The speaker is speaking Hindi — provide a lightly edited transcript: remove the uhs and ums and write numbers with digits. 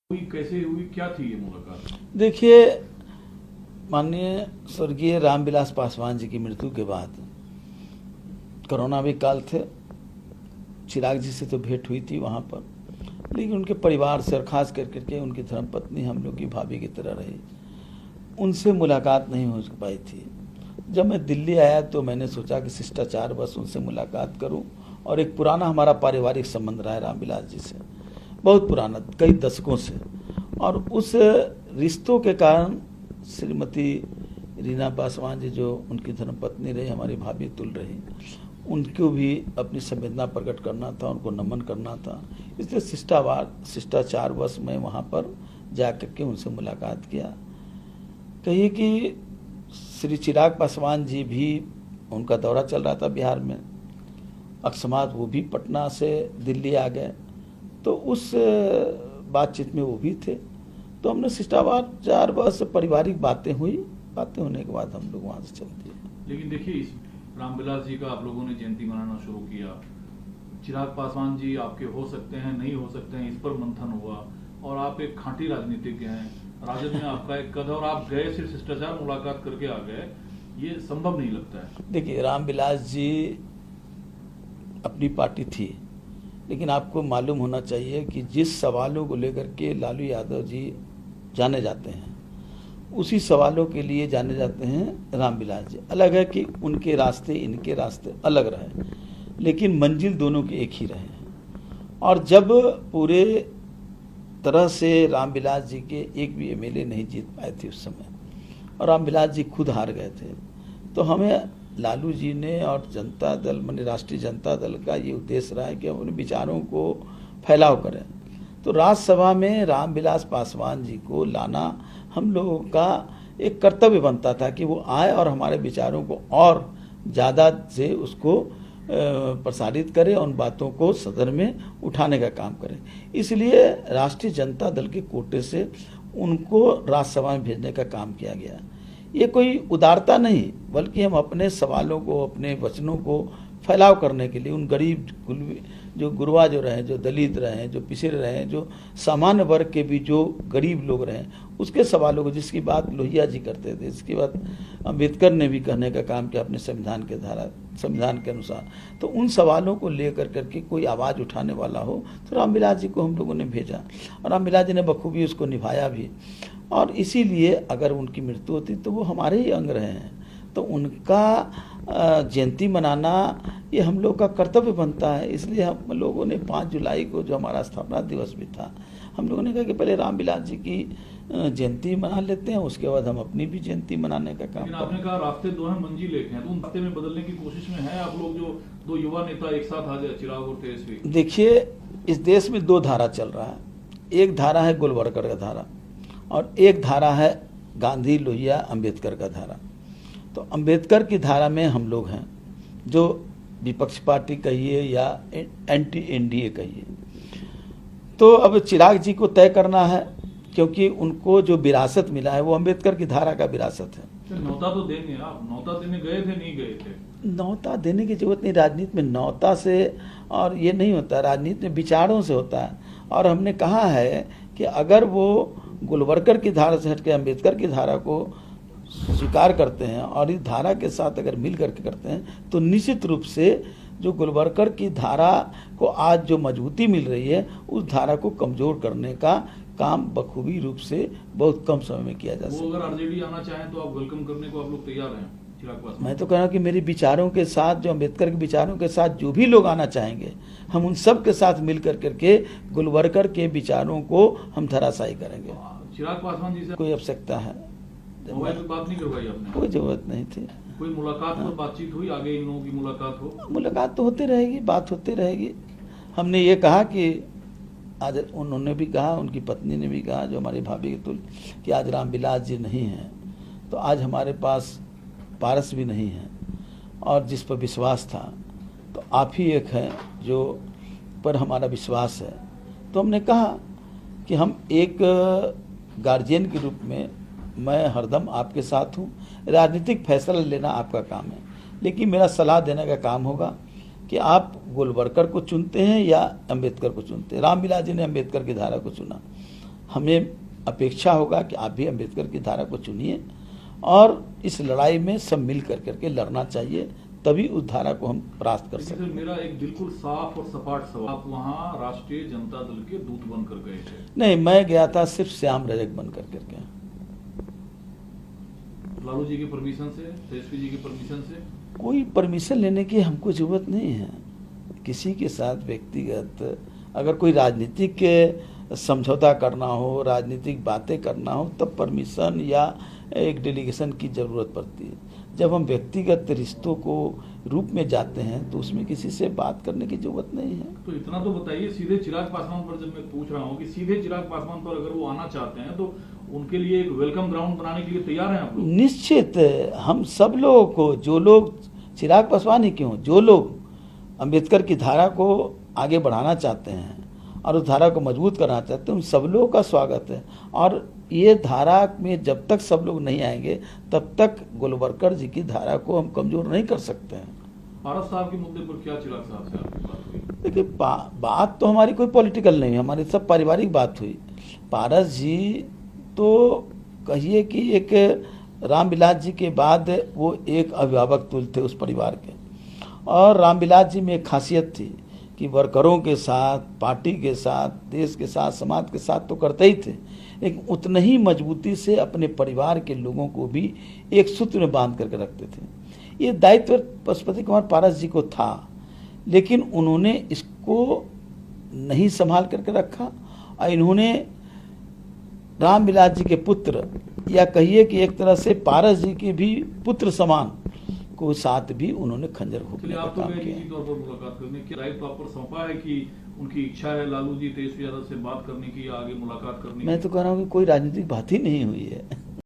हुई, कैसे हुई, क्या थी ये मुलाकात? देखिए, माननीय स्वर्गीय रामविलास पासवान जी की मृत्यु के बाद कोरोना भी काल थे। चिराग जी से तो भेंट हुई थी वहाँ पर, लेकिन उनके परिवार से और खास करके उनकी धर्मपत्नी हम लोग की भाभी की तरह रही, उनसे मुलाकात नहीं हो पाई थी। जब मैं दिल्ली आया तो मैंने सोचा कि शिष्टाचार बस उनसे मुलाकात करूं, और एक पुराना हमारा पारिवारिक संबंध रहा है रामविलास जी से, बहुत पुराना, कई दशकों से, और उस रिश्तों के कारण श्रीमती रीना पासवान जी जो उनकी धर्मपत्नी रही, हमारी भाभी तुल रही, उनको भी अपनी संवेदना प्रकट करना था, उनको नमन करना था। इसलिए शिष्टाचारवश मैं वहाँ पर जा करके उनसे मुलाकात किया। कहिए कि श्री चिराग पासवान जी भी, उनका दौरा चल रहा था बिहार में, अकस्मात वो भी पटना से दिल्ली आ गए, तो उस बातचीत में वो भी थे। तो हमने शिष्टाचार बस पारिवारिक बातें हुई, बातें होने के बाद हम लोग वहाँ से चल दिए। लेकिन देखिए, इस रामविलास जी का आप लोगों ने जयंती मनाना शुरू किया। चिराग पासवान जी आपके हो सकते हैं, नहीं हो सकते हैं, इस पर मंथन हुआ, और आप एक खांटी राजनीतिज्ञ हैं, राजद में आपका एक कद, और आप गए सिर्फ शिष्टाचार मुलाकात करके आ गए, ये संभव नहीं लगता है। देखिए, रामविलास जी अपनी पार्टी थी, लेकिन आपको मालूम होना चाहिए कि जिस सवालों को लेकर के लालू यादव जी जाने जाते हैं, उसी सवालों के लिए जाने जाते हैं रामविलास जी। अलग है कि उनके रास्ते इनके रास्ते अलग रहे, लेकिन मंजिल दोनों के एक ही रहे हैं। और जब पूरे तरह से रामविलास जी के एक भी एमएलए नहीं जीत पाए थे उस समय, और रामविलास जी खुद हार गए थे, तो हमें लालू जी ने और जनता दल, माने राष्ट्रीय जनता दल का ये उद्देश्य रहा है कि हम अपने विचारों को फैलाव करें। तो राज्यसभा में रामविलास पासवान जी को लाना हम लोगों का एक कर्तव्य बनता था कि वो आए और हमारे विचारों को और ज़्यादा से उसको प्रसारित करें, उन बातों को सदन में उठाने का काम करें। इसलिए राष्ट्रीय जनता दल के कोटे से उनको राज्यसभा में भेजने का काम किया गया। ये कोई उदारता नहीं, बल्कि हम अपने सवालों को, अपने वचनों को फैलाव करने के लिए उन गरीब जो गुरबा जो रहे, जो दलित रहे, जो पिछड़े रहे, जो सामान्य वर्ग के भी जो गरीब लोग रहे, उसके सवालों को, जिसकी बात लोहिया जी करते थे, जिसकी बात अम्बेडकर ने भी कहने का काम किया अपने संविधान के अनुसार, तो उन सवालों को लेकर करके कोई आवाज़ उठाने वाला हो तो रामविलास जी को हम लोगों ने भेजा, और रामविलास जी ने बखूबी उसको निभाया भी। और इसीलिए अगर उनकी मृत्यु होती तो वो हमारे ही अंग रहे हैं, तो उनका जयंती मनाना ये हम लोग का कर्तव्य बनता है। इसलिए हम लोगों ने 5 जुलाई को, जो हमारा स्थापना दिवस भी था, हम लोगों ने कहा कि पहले रामविलास जी की जयंती मना लेते हैं, उसके बाद हम अपनी भी जयंती मनाने का काम लेकिन आपने कहा रास्ते दो हैं, मंजिल एक है, तो उन रास्ते में बदलने की कोशिश में है आप लोग, जो दो युवा नेता एक साथ आ जाए, चिराग और तेजस्वी। देखिए, इस देश में 2 धारा चल रहा है। एक धारा है गोलवरकर का धारा, और एक धारा है गांधी लोहिया अम्बेडकर का धारा। तो अम्बेडकर की धारा में हम लोग हैं, जो विपक्ष पार्टी कहिए या एंटी एनडीए कहिए। तो अब चिराग जी को तय करना है, क्योंकि उनको जो विरासत मिला है वो अम्बेडकर की धारा का विरासत है। न्योता तो देंगे आप, न्योता देने गए थे, नहीं गए थे? न्योता देने की जरूरत नहीं, राजनीति में न्योता से और ये नहीं होता, राजनीति में विचारों से होता है। और हमने कहा है कि अगर वो गोलवरकर की धारा से हटके अम्बेडकर की धारा को स्वीकार करते हैं और इस धारा के साथ अगर मिल करके करते हैं, तो निश्चित रूप से जो गोलवरकर की धारा को आज जो मजबूती मिल रही है, उस धारा को कमजोर करने का काम बखूबी रूप से बहुत कम समय में किया जा सकता है। वो अगर आरजेडी आना चाहें तो आप वेलकम करने को आप लोग तैयार हैं? चिराग पासवान, मैं तो कह रहा हूँ कि मेरे विचारों के साथ, जो अम्बेडकर के विचारों के साथ जो भी लोग आना चाहेंगे, हम उन सब के साथ मिल करके गोलवरकर के विचारों को हम धराशायी करेंगे। चिराग पासवान जी से कोई आवश्यकता है? मोबाइल पे बात नहीं करवाई आपने? कोई जरूरत नहीं थी। कोई मुलाकात पर बातचीत हुई, आगे इन लोगों की मुलाकात हो? मुलाकात तो होती रहेगी, बात होती रहेगी। हमने ये कहा कि आज उन्होंने भी कहा, उनकी पत्नी ने भी कहा, जो हमारी भाभी की तुल, कि आज रामविलास जी नहीं हैं, तो आज हमारे पास पारस भी नहीं है, और जिस पर विश्वास था तो आप ही एक हैं जो पर हमारा विश्वास है। तो हमने कहा कि हम एक गार्जियन के रूप में मैं हरदम आपके साथ हूँ, राजनीतिक फैसला लेना आपका काम है, लेकिन मेरा सलाह देने का काम होगा कि आप गोलवरकर को चुनते हैं या अम्बेडकर को चुनते हैं। रामविलास जी ने अम्बेडकर की धारा को चुना, हमें अपेक्षा होगा कि आप भी अम्बेडकर की धारा को चुनिए और इस लड़ाई में सब मिल करके लड़ना चाहिए, तभी उस धारा को हम परास्त कर लेकिन सकते सर, हैं। मेरा एक बिल्कुल साफ और सपाट सवाल, आप वहाँ राष्ट्रीय जनता दल के दूत बनकर गए थे। नहीं, मैं गया था सिर्फ श्याम रजक बन करके। लालू जी की परमिशन से, तेजस्वी जी की परमिशन से? कोई परमिशन लेने की हमको जरूरत नहीं है। किसी के साथ व्यक्तिगत अगर कोई राजनीतिक समझौता करना हो, राजनीतिक बातें करना हो, तब परमिशन या एक डेलीगेशन की जरूरत पड़ती है। जब हम व्यक्तिगत रिश्तों को रूप में जाते हैं तो उसमें किसी से बात करने की जरूरत नहीं है। तो इतना तो बताइए, सीधे चिराग पासवान पर जब मैं पूछ रहा हूँ कि सीधे चिराग पासवान पर अगर वो आना चाहते हैं तो उनके लिए एक वेलकम ग्राउंड बनाने के लिए तैयार हैं आप लोग? निश्चित, हम सब लोगों को, जो लोग चिराग पासवान ही क्यों, जो लोग अंबेडकर की धारा को आगे बढ़ाना चाहते हैं और उस धारा को मजबूत करना चाहते हैं, उन सब लोगों का स्वागत है। और ये धारा में जब तक सब लोग नहीं आएंगे तब तक गोलवलकर जी की धारा को हम कमजोर नहीं कर सकते हैं। पारस साहब के मुद्दे पर क्या चिराग साहब से आपकी बात हुई? देखिए, बात तो हमारी कोई पॉलिटिकल नहीं है, हमारी सब पारिवारिक बात हुई। पारस जी तो कहिए कि एक रामविलास जी के बाद वो एक अभिभावक तुल्य थे उस परिवार के। और रामविलास जी में एक खासियत थी कि वर्करों के साथ, पार्टी के साथ, देश के साथ, समाज के साथ तो करते ही थे, लेकिन उतनी ही मजबूती से अपने परिवार के लोगों को भी एक सूत्र में बांध करके रखते थे। ये दायित्व पशुपति कुमार पारस जी को था, लेकिन उन्होंने इसको नहीं संभाल करके रखा और इन्होंने रामविलास जी के पुत्र, या कहिए कि एक तरह से पारस जी के भी पुत्र समान को साथ भी उन्होंने खंजर घोंपने चलिए, का आप तो काम गए किया। निजी तौर पर मुलाकात करने, क्या दायित्व आप पर सौंपा है कि उनकी इच्छा है लालू जी तेजस्वी यादव से बात करने की या आगे मुलाकात करने की? मैं तो कह रहा हूँ कि कोई राजनीतिक बात ही नहीं हुई है।